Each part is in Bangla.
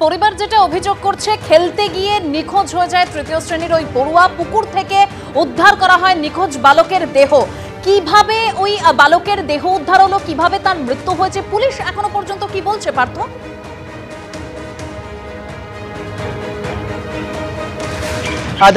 পরিবার যেটা অভিযোগ করছে, খেলতে গিয়ে নিখোঁজ হয়ে যায় তৃতীয় শ্রেণীর ওই পড়ুয়া। পুকুর থেকে উদ্ধার করা হয় নিখোঁজ বালকের দেহ। কিভাবে ওই বালকের দেহ উদ্ধার হলো, কিভাবে তার মৃত্যু হয়েছে, পুলিশ এখনো পর্যন্ত কি বলছে পার্থ?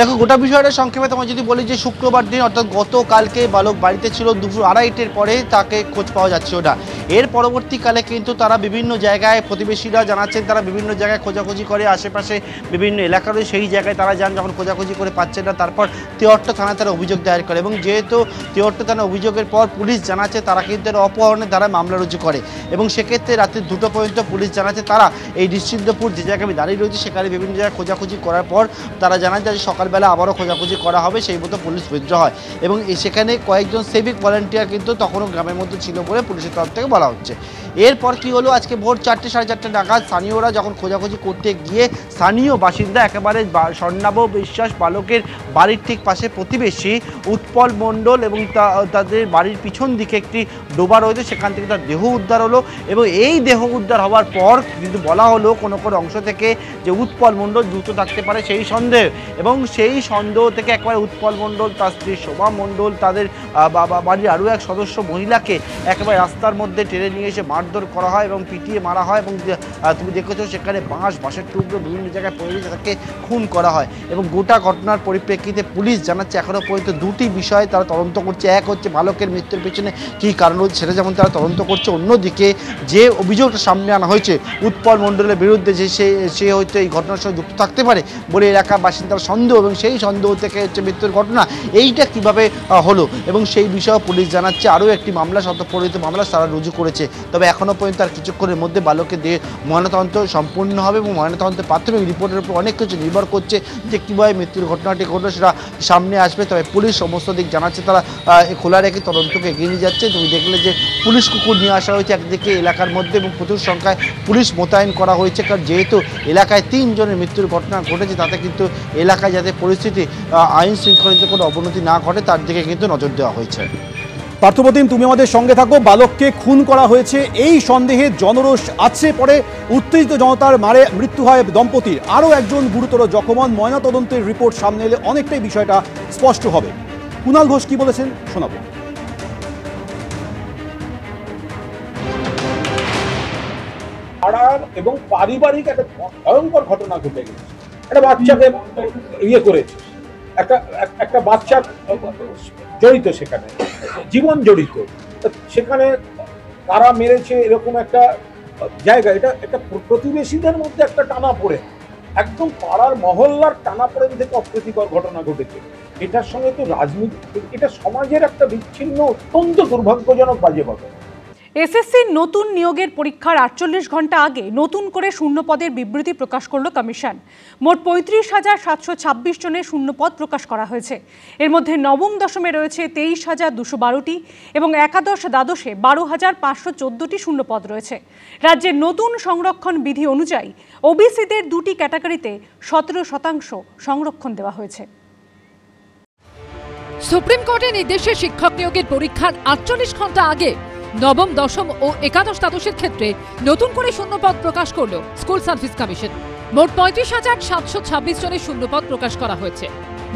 দেখো, গোটা বিষয়টা সংক্ষেপে তোমার যদি বলি যে শুক্রবার দিন অর্থাৎ গতকালকে বালক বাড়িতে ছিল, দুপুর 2:30-এর পরে তাকে খোঁজ পাওয়া যাচ্ছিল না। এর পরবর্তীকালে কিন্তু তারা বিভিন্ন জায়গায়, প্রতিবেশীরা জানাচ্ছেন তারা বিভিন্ন জায়গায় খোঁজাখুঁজি করে, আশেপাশে বিভিন্ন এলাকারও সেই জায়গায় তারা যান। যখন খোঁজাখুঁজি করে পাচ্ছেন না, তারপর তেহট্ট থানায় তারা অভিযোগ দায়ের করে এবং যেহেতু তেহট্ট থানায় অভিযোগের পর পুলিশ জানাচ্ছে তারা কিন্তু অপহরণের ধারায় মামলা রুজু করে এবং সেক্ষেত্রে রাত্রি 2টা পর্যন্ত পুলিশ জানাচ্ছে তারা এই নিশ্চিন্তপুর যে জায়গায় আমি দাঁড়িয়ে রয়েছে সেখানে বিভিন্ন জায়গায় খোঁজাখুঁজি করার পর তারা জানান যে সকালবেলা আবারও খোঁজাখুঁজি করা হবে, সেই মতো পুলিশ উইথড্র হয় এবং সেখানে কয়েকজন সিভিক ভলান্টিয়ার কিন্তু তখনও গ্রামের মধ্যে ছিল বলে পুলিশের তরফ থেকে বলা হচ্ছে। এরপর কি হলো, আজকে ভোর 4টে সাড়ে 4টে নাগাদ স্থানীয়রা যখন খোঁজাখুঁজি করতে গিয়ে স্থানীয় বাসিন্দা একেবারে স্বর্ণাভ বিশ্বাস বালকের বাড়ির ঠিক পাশে প্রতিবেশী উৎপল মণ্ডল এবং তাদের বাড়ির পিছন দিকে একটি ডোবা রয়েছে, সেখান থেকে তার দেহ উদ্ধার হলো এবং এই দেহ উদ্ধার হওয়ার পর কিন্তু বলা হলো কোনো কোনো অংশ থেকে যে উৎপল মণ্ডল দ্রুত থাকতে পারে সেই সন্দেহ, এবং সেই সন্দেহ থেকে একবারে উৎপল মণ্ডল, তার স্ত্রী শোভা মণ্ডল, তাদের বাড়ির আরও এক সদস্য মহিলাকে একেবারে রাস্তার মধ্যে টেনে নিয়ে এসে মারধর করা হয় এবং পিটিয়ে মারা হয় এবং তুমি দেখেছো সেখানে বাঁশের টুকরো বিভিন্ন জায়গায় পড়ে তাকে খুন করা হয় এবং গোটা ঘটনার পরিপ্রেক্ষিতে পুলিশ জানাচ্ছে এখনও পর্যন্ত দুটি বিষয় তারা তদন্ত করছে। এক হচ্ছে বালকের মৃত্যুর পেছনে কী কারণ হচ্ছে সেটা যেমন তারা তদন্ত করছে, অন্যদিকে যে অভিযোগটা সামনে আনা হয়েছে উৎপল মণ্ডলের বিরুদ্ধে যে সে হয়তো এই ঘটনার সঙ্গে যুক্ত থাকতে পারে বলে এলাকার বাসিন্দার সন্দেহ এবং সেই সন্দেহ থেকে হচ্ছে মৃত্যুর ঘটনা, এইটা কিভাবে হলো এবং সেই বিষয়ে পুলিশ জানাচ্ছে আরও একটি মামলা, স্বতঃপ্রণোদিত মামলা তারা রুজু করেছে। তবে এখনও পর্যন্ত আর কিছুক্ষণের মধ্যে বালকের দিয়ে ময়নাতদন্ত সম্পূর্ণ হবে এবং ময়নাতদন্তের প্রাথমিক রিপোর্টের উপর অনেক কিছু নির্ভর করছে যে কীভাবে মৃত্যুর ঘটনাটি ঘটলো সেটা সামনে আসবে। তবে পুলিশ সমস্ত দিক জানাচ্ছে তারা খোলা রেখে তদন্তকে এগিয়ে নিয়ে যাচ্ছে। তুমি দেখলে যে পুলিশ কুকুর নিয়ে আসা হয়েছে একদিকে এলাকার মধ্যে এবং প্রচুর সংখ্যায় পুলিশ মোতায়েন করা হয়েছে, কারণ যেহেতু এলাকায় 3 জনের মৃত্যুর ঘটনা ঘটেছে তাতে কিন্তু এলাকায় যাতে পরিস্থিতি আইন শৃঙ্খলাতে কোনো অবনতি না ঘটে তার দিকে কিন্তু নজর দেওয়া হয়েছে। পার্থপ্রতিম, তুমি আমাদের সঙ্গে থাকো। বালককে খুন করা হয়েছে এই সন্দেহে জনরোষ আছে, পরে উত্তেজিত জনতার মারে মৃত্যু হয় দম্পতির, আরও একজন গুরুতর জখম হন। ময়নাতদন্তের রিপোর্ট সামনে এলে অনেকটাই বিষয়টা স্পষ্ট হবে। কুণাল ঘোষ কি বলেছেন শোনাবো। পাড়ার এবং পারিবারিক একটা ভয়ঙ্কর ঘটনা ঘটে গেছে। একটা বাচ্চাকে ইয়ে করেছে, একটা বাচ্চা জড়িত, সেখানে জীবন জড়িত, সেখানে কারা মেরেছে এরকম একটা জায়গা, এটা একটা প্রতিবেশীদের মধ্যে একটা টানাপোড়েন, একদম পাড়ার মহল্লার টানাপোড়েন থেকে অপ্রীতিকর ঘটনা ঘটেছে। এটার সঙ্গে তো রাজনীতি, এটা সমাজের একটা বিচ্ছিন্ন অত্যন্ত দুর্ভাগ্যজনক বাজে ঘটনা। এসএসসির নতুন নিয়োগের পরীক্ষার 48 ঘন্টা আগে নতুন করে শূন্যপদের বিবৃতি প্রকাশ করল কমিশন। মোট 35,726 জনের শূন্যপদ প্রকাশ করা হয়েছে। এর মধ্যে নবম দশমে রয়েছে 23,212টি এবং একাদশ দ্বাদশে 12,514টি শূন্যপদ রয়েছে। রাজ্যের নতুন সংরক্ষণ বিধি অনুযায়ী ওবিসিদের 2টি ক্যাটাগরিতে 17% সংরক্ষণ দেওয়া হয়েছে। সুপ্রিম কোর্টের নির্দেশে শিক্ষক নিয়োগের পরীক্ষার 48 ঘন্টা আগে নবম দশম ও একাদশ দ্বাদশের ক্ষেত্রে নতুন করে শূন্যপদ প্রকাশ করল স্কুল সার্ভিস কমিশন। মোট 35,726 জনের শূন্যপদ প্রকাশ করা হয়েছে।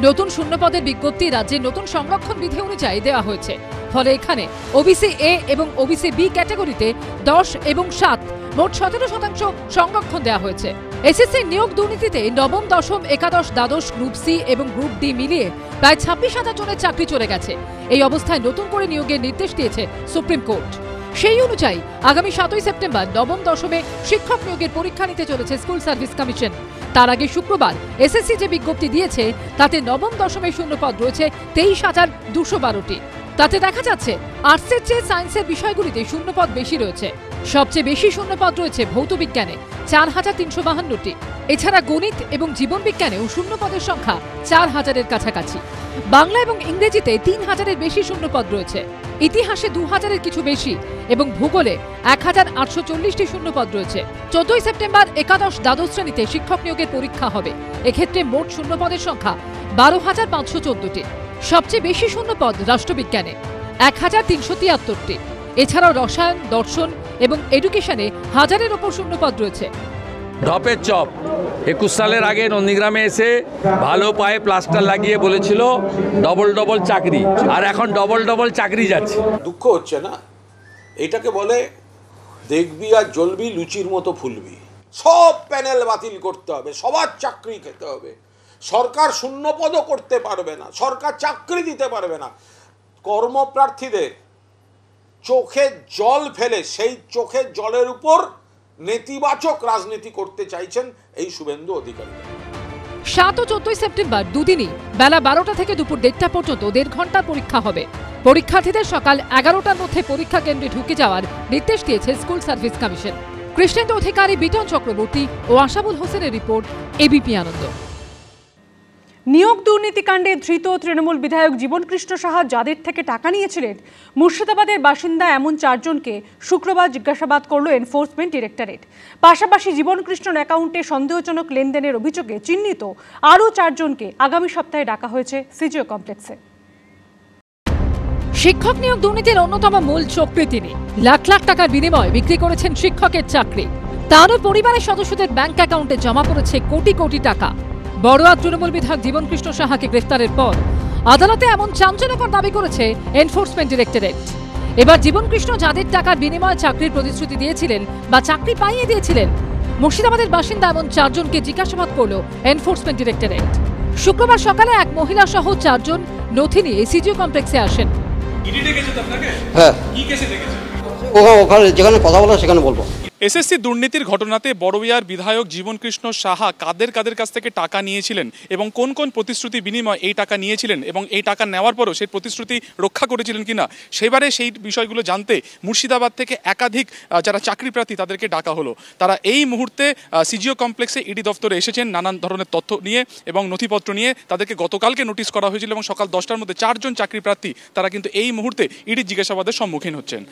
নতুন শূন্যপদের বিজ্ঞপ্তি রাজ্যের নতুন সংরক্ষণ বিধি অনুযায়ী দেওয়া হয়েছে। ফলে এখানে ওবিসি এ এবং ওবিসি বি ক্যাটাগরিতে 10 এবং 7 মোট 17% সংরক্ষণ দেওয়া হয়েছে। এসএসসি নিয়োগ দুর্নীতিতে নবম দশম একাদশ দ্বাদশ গ্রুপ সি এবং গ্রুপ ডি মিলিয়ে প্রায় 26,000 জনের চাকরি চলে গেছে। এই অবস্থায় নতুন করে নিয়োগের নির্দেশ দিয়েছে সুপ্রিম কোর্ট। সেই অনুযায়ী আগামী 7ই সেপ্টেম্বর নবম দশমে শিক্ষক নিয়োগের পরীক্ষা নিতে চলেছে স্কুল সার্ভিস কমিশন। তার আগে শুক্রবার এসএসসি যে বিজ্ঞপ্তি দিয়েছে তাতে নবম দশমে শূন্যপদ রয়েছে 23,212টি। তাতে দেখা যাচ্ছে আর্টসের চেয়ে সায়েন্সের বিষয়গুলিতে শূন্যপদ বেশি রয়েছে। সবচেয়ে বেশি শূন্যপদ রয়েছে ভৌত বিজ্ঞানে 4,352টি। এছাড়া গণিত এবং জীবন বিজ্ঞানেও শূন্যপদের সংখ্যা 4,000-এর কাছাকাছি। বাংলা এবং ইংরেজিতে 3,000-এর বেশি শূন্যপদ রয়েছে। ইতিহাসে 2,000-এর কিছু বেশি এবং ভূগোলে 1,840টি শূন্যপদ রয়েছে। 14ই সেপ্টেম্বর একাদশ দ্বাদশ শ্রেণীতে শিক্ষক নিয়োগের পরীক্ষা হবে। এক্ষেত্রে মোট শূন্যপদের সংখ্যা 12,514টি। সবচেয়ে বেশি শূন্যপদ রাষ্ট্রবিজ্ঞানে 1,373টি। এছাড়াও রসায়ন, দর্শন এবং এডুকেশনে 1000-এর ওপর শূন্যপদ রয়েছে। ঢপের চপ। 21 সালের আগে নন্দীগ্রামে এসে ভালো পায়ে প্লাস্টার লাগিয়ে বলেছিল ডবল ডবল চাকরি, আর এখন ডবল ডবল চাকরি যাচ্ছে। দুঃখ হচ্ছে না, এটাকে বলে দেখবি আর জ্বলবি লুচির মতো ফুলবি। সব প্যানেল বাতিল করতে হবে, সবার চাকরি খেতে হবে। সরকার শূন্য পদও করতে পারবে না, সরকার চাকরি দিতে পারবে না। কর্মপ্রার্থীদের চোখে জল ফেলে সেই চোখের জলের উপর নেতিবাচক রাজনীতি করতে চাইছেন এই শুভেন্দু অধিকারী। 7 ও 14 সেপ্টেম্বর দুদিনই বেলা 12টা থেকে দুপুর 1:30 পর্যন্ত 1.5 ঘন্টার পরীক্ষা হবে। পরীক্ষার্থীদের সকাল 11টার মধ্যে পরীক্ষা কেন্দ্রে ঢুকে যাওয়ার নির্দেশ দিয়েছে স্কুল সার্ভিস কমিশন। কৃষ্ণেন্দু অধিকারী, বিটন চক্রবর্তী ও আশাবুল হোসেনের রিপোর্ট, এবিপি আনন্দ। নিয়োগ দুর্নীতিকাণ্ডে ধৃত তৃণমূল বিধায়ক জীবনকৃষ্ণ সাহা যাদের থেকে টাকা নিয়েছিলেন, মুর্শিদাবাদের বাসিন্দা এমন 4 জনকে শুক্রবার জিজ্ঞাসাবাদ করল এনফোর্সমেন্ট ডিরেক্টরেট। পাশাপাশি জীবনকৃষ্ণর অ্যাকাউন্টে সন্দেহজনক লেনদেনের অভিযোগে চিহ্নিত আরও 4 জনকে আগামী সপ্তাহে ডাকা হয়েছে সিজিও কমপ্লেক্সে। শিক্ষক নিয়োগ দুর্নীতির অন্যতম মূল চক্রী তিনি। লাখ লাখ টাকার বিনিময়ে বিক্রি করেছেন শিক্ষকের চাকরি। তারও পরিবারের সদস্যদের ব্যাংক অ্যাকাউন্টে জমা পড়েছে কোটি কোটি টাকা। বড়ুয়া তৃণমূল বিধায়ক জীবনকৃষ্ণ সাহাকে গ্রেফতারের পর আদালতে এমন চাঞ্চল্যকর দাবি করেছে এনফোর্সমেন্ট ডিরেক্টরেট। এবার জীবনকৃষ্ণ যাদের টাকার বিনিময়ে চাকরির প্রতিশ্রুতি দিয়েছিলেন বা চাকরি পাইয়ে দিয়েছিলেন, মুর্শিদাবাদের বাসিন্দা এমন 4 জনকে জিজ্ঞাসাবাদ করল এনফোর্সমেন্ট ডিরেক্টরেট। শুক্রবার সকালে এক মহিলা সহ 4 জন নথি নিয়ে সিজিও কমপ্লেক্সে আসেন। হ্যাঁ, ওখানে যেখানে কথা বলা সেখানে বলবো। এসএসসি দুর্নীতির ঘটনাতে বড়ুয়ার বিধায়ক জীবনকৃষ্ণ সাহা কাদের কাছ থেকে টাকা নিয়েছিলেন এবং কোন কোন প্রতিশ্রুতি বিনিময়ে এই টাকা নিয়েছিলেন এবং এই টাকা নেওয়ার পরও সেই প্রতিশ্রুতি রক্ষা করেছিলেন কিনা, সেবারে সেই বিষয়গুলো জানতে মুর্শিদাবাদ থেকে একাধিক যারা চাকরি প্রার্থী তাদেরকে ডাকা হলো। তারা এই মুহূর্তে সিজিও কমপ্লেক্সে ইডি দপ্তরে এসেছেন নানান ধরনের তথ্য নিয়ে এবং নথিপত্র নিয়ে। তাদেরকে গতকালকে নোটিশ করা হয়েছিল এবং সকাল 10টার মধ্যে 4 জন চাকরি প্রার্থী তারা কিন্তু এই মুহূর্তে ইডি জিজ্ঞাসাবাদের সম্মুখীন হচ্ছেন।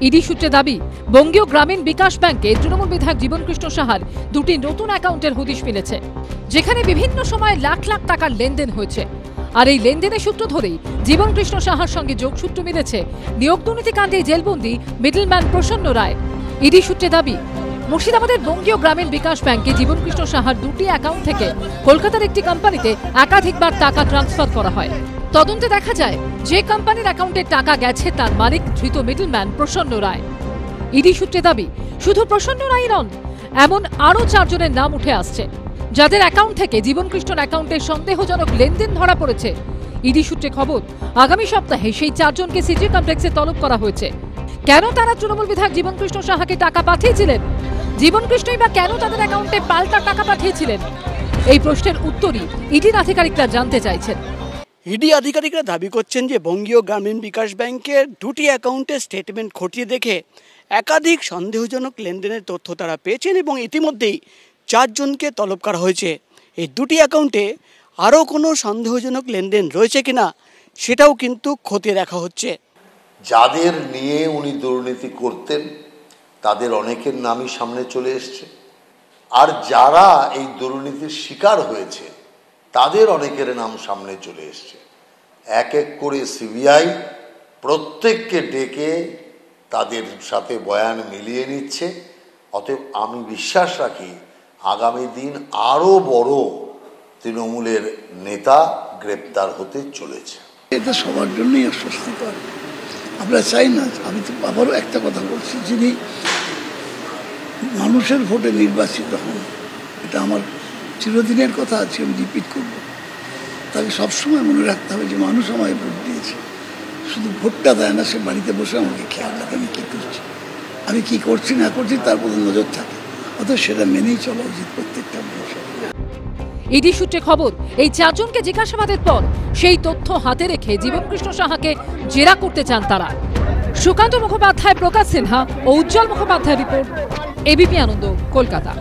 ইডি সূত্রে দাবি, বঙ্গীয় গ্রামীণ বিকাশ ব্যাংকে তৃণমূল বিধায়ক জীবনকৃষ্ণ সাহার 2টি নতুন অ্যাকাউন্টের হদিশ মিলেছে, যেখানে বিভিন্ন সময়ে লাখ লাখ টাকার লেনদেন হয়েছে। আর এই লেনদেনের সূত্র ধরেই জীবনকৃষ্ণ সাহার সঙ্গে যোগসূত্র মিলেছে নিয়োগ দুর্নীতিকাণ্ডে জেলবন্দি মিডলম্যান প্রসন্ন রায়। ইডি সূত্রে দাবি, মুর্শিদাবাদের বঙ্গীয় গ্রামীণ বিকাশ ব্যাংকে জীবনকৃষ্ণ সাহার 2টি অ্যাকাউন্ট থেকে কলকাতার একটি কোম্পানিতে একাধিকবার টাকা ট্রান্সফার করা হয়। তদন্তে দেখা যায়, যে কোম্পানির অ্যাকাউন্টে টাকা গেছে তার মালিক ধৃত মিডলম্যান প্রসন্ন রায়। ইডি সূত্রে দাবি, শুধু প্রসন্ন রায় নন, এমন আরও 4 জনের নাম উঠে আসছে, যাদের অ্যাকাউন্ট থেকে জীবনকৃষ্ণর অ্যাকাউন্টে সন্দেহজনক লেনদেন ধরা পড়েছে। ইডি সূত্রে খবর, আগামী সপ্তাহে সেই 4 জনকে সিজিও কমপ্লেক্সে তলব করা হয়েছে। কেন তারা তৃণমূল বিধায়ক জীবনকৃষ্ণ সাহাকে টাকা পাঠিয়েছিলেন? জীবনকৃষ্ণই বা কেন তাদের অ্যাকাউন্টে পাল্টা টাকা পাঠিয়েছিলেন? এই প্রশ্নের উত্তরই ইডির আধিকারিকরা জানতে চাইছেন। ইডি আধিকারিকরা দাবি করছেন যে বঙ্গীয় গ্রামীণ বিকাশ ব্যাংকের 2টি অ্যাকাউন্টের স্টেটমেন্ট খতিয়ে দেখে একাধিক সন্দেহজনক লেনদেনের তথ্য তারা পেয়েছেন এবং ইতিমধ্যেই 4 জনকে তলব করা হয়েছে। এই 2টি অ্যাকাউন্টে আরও কোনো সন্দেহজনক লেনদেন রয়েছে কিনা সেটাও কিন্তু খতিয়ে দেখা হচ্ছে। যাদের নিয়ে উনি দুর্নীতি করতেন তাদের অনেকের নামই সামনে চলে এসছে, আর যারা এই দুর্নীতির শিকার হয়েছে তাদের অনেকের নাম সামনে চলে এসছে। এক এক করে সিবিআই প্রত্যেককে ডেকে তাদের সাথে বয়ান মিলিয়ে নিচ্ছে। অতএব আমি বিশ্বাস রাখি আগামী দিন আরও বড় তৃণমূলের নেতা গ্রেপ্তার হতে চলেছে। এটা সবার জন্যই অস্বস্তিকর, আমরা চাই না। আমি তো আবারও একটা কথা বলছি, যিনি মানুষের ভোটে নির্বাচিত হন, এটা আমার চিরদিনের কথা আছে, আমি রিপিট করব। তাকে সবসময় মনে রাখতে হবে যে মানুষ আমায় ভোট দিয়েছে, শুধু ভোটটা দেয় না, সে বাড়িতে বসে আমাকে খেয়াল রাখে আমি কী করছি, আমি কী করছি না করছি তার প্রতি নজর থাকে। অথচ সেটা মেনেই চলা উচিত প্রত্যেকটা মানুষের। ইডি সূত্রে খবর, এই 4 জনকে জিজ্ঞাসাবাদের পর সেই তথ্য হাতে রেখে জীবনকৃষ্ণ সাহাকে জেরা করতে চান তারা। সুকান্ত মুখোপাধ্যায়, প্রকাশ সিনহা ও উজ্জ্বল মুখোপাধ্যায় রিপোর্ট, এবিপি আনন্দ, কলকাতা।